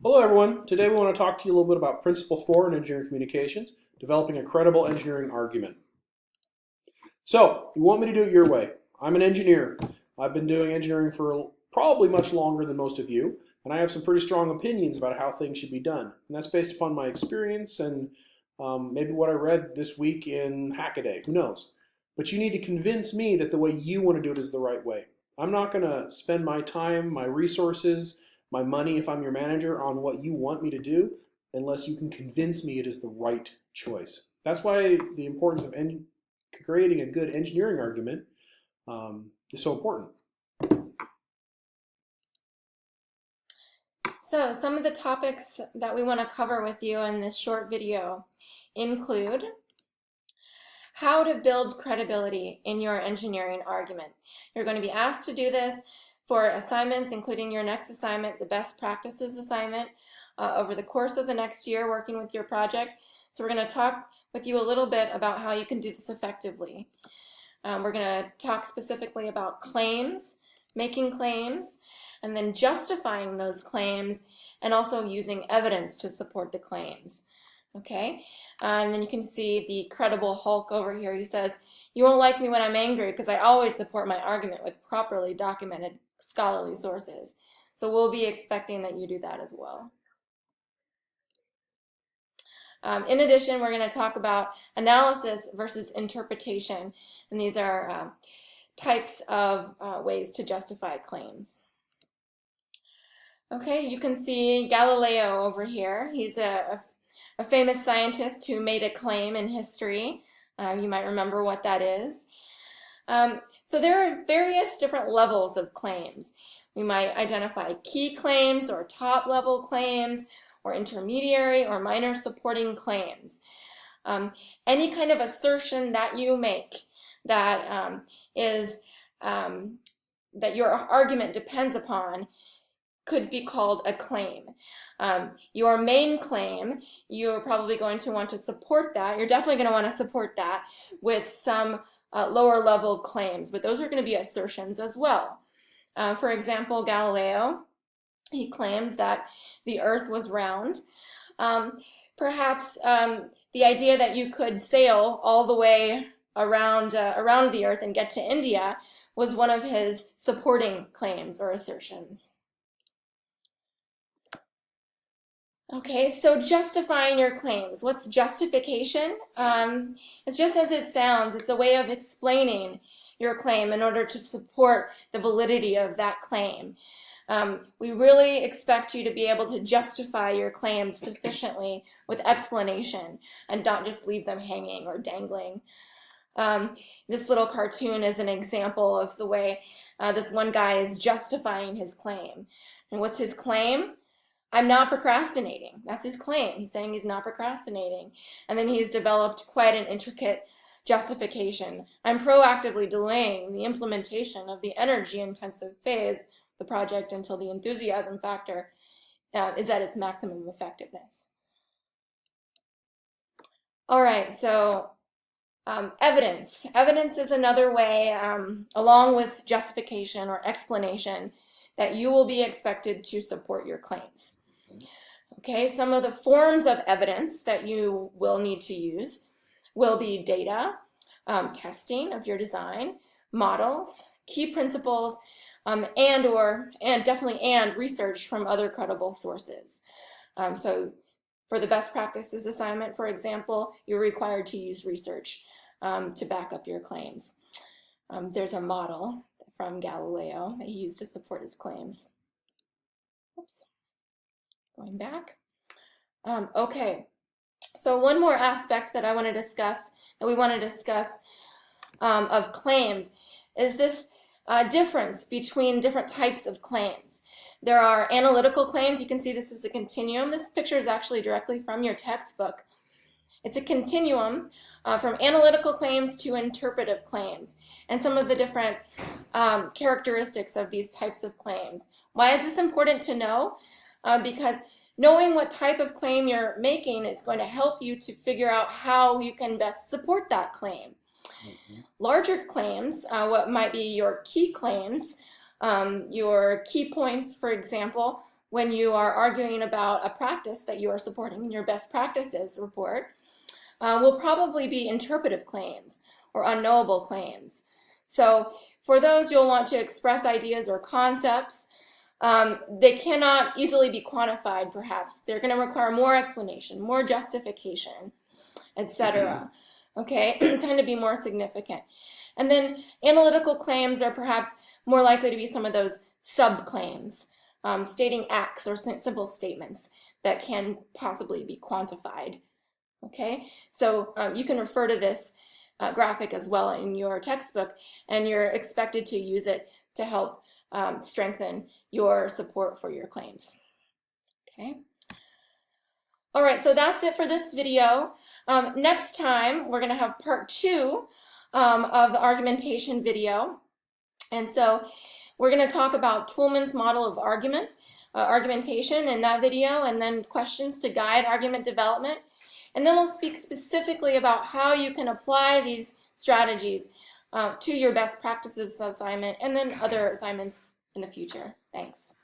Hello everyone. Today we want to talk to you a little bit about Principle 4 in Engineering Communications, developing a credible engineering argument. So, you want me to do it your way. I'm an engineer. I've been doing engineering for probably much longer than most of you, and I have some pretty strong opinions about how things should be done. And that's based upon my experience and maybe what I read this week in Hackaday. Who knows? But you need to convince me that the way you want to do it is the right way. I'm not going to spend my time, my resources, my money, if I'm your manager, on what you want me to do unless you can convince me it is the right choice. That's why the importance of creating a good engineering argument is so important. So some of the topics that we want to cover with you in this short video include how to build credibility in your engineering argument. You're going to be asked to do this for assignments, including your next assignment, the best practices assignment, over the course of the next year working with your project. So we're going to talk with you a little bit about how you can do this effectively. We're going to talk specifically about claims, making claims, and then justifying those claims, and also using evidence to support the claims. Okay, and then you can see the credible Hulk over here. He says, "You won't like me when I'm angry because I always support my argument with properly documented scholarly sources." So we'll be expecting that you do that as well. In addition, we're going to talk about analysis versus interpretation, and these are types of ways to justify claims. Okay, you can see Galileo over here. He's a famous scientist who made a claim in history. You might remember what that is. So there are various different levels of claims. We might identify key claims or top-level claims or intermediary or minor supporting claims. Any kind of assertion that you make that that your argument depends upon could be called a claim. Your main claim, you're probably going to want to support that. You're definitely going to want to support that with some lower level claims, but those are going to be assertions as well. For example, Galileo, he claimed that the earth was round. Perhaps the idea that you could sail all the way around the earth and get to India was one of his supporting claims or assertions. Okay, so justifying your claims. What's justification? It's just as it sounds. It's a way of explaining your claim in order to support the validity of that claim. We really expect you to be able to justify your claims sufficiently with explanation and not just leave them hanging or dangling. This little cartoon is an example of the way this one guy is justifying his claim. And what's his claim? "I'm not procrastinating." That's his claim. He's saying he's not procrastinating. And then he's developed quite an intricate justification. "I'm proactively delaying the implementation of the energy-intensive phase of the project until the enthusiasm factor is at its maximum effectiveness." All right, so evidence. Evidence is another way, along with justification or explanation, that you will be expected to support your claims. Okay, some of the forms of evidence that you will need to use will be data, testing of your design, models, key principles, and definitely research from other credible sources. So for the best practices assignment, for example, you're required to use research to back up your claims. There's a model from Galileo that he used to support his claims. Oops. Going back. Okay, so one more aspect that we want to discuss of claims is this difference between different types of claims. There are analytical claims. You can see this is a continuum. This picture is actually directly from your textbook. It's a continuum from analytical claims to interpretive claims, and some of the different characteristics of these types of claims. Why is this important to know? Because knowing what type of claim you're making is going to help you to figure out how you can best support that claim. Larger claims, what might be your key claims, your key points, for example, when you are arguing about a practice that you are supporting in your best practices report will probably be interpretive claims or unknowable claims. So for those, you'll want to express ideas or concepts. They cannot easily be quantified, perhaps. They're going to require more explanation, more justification, etc. Okay, tend to be more significant. And then analytical claims are perhaps more likely to be some of those subclaims, stating acts or simple statements that can possibly be quantified. Okay, so you can refer to this graphic as well in your textbook, and you're expected to use it to help strengthen your support for your claims. Okay. All right, so that's it for this video. Next time, we're going to have part 2 of the argumentation video. And so we're going to talk about Toulmin's model of argumentation in that video, and then questions to guide argument development. And then we'll speak specifically about how you can apply these strategies to your best practices assignment and then other assignments in the future. Thanks.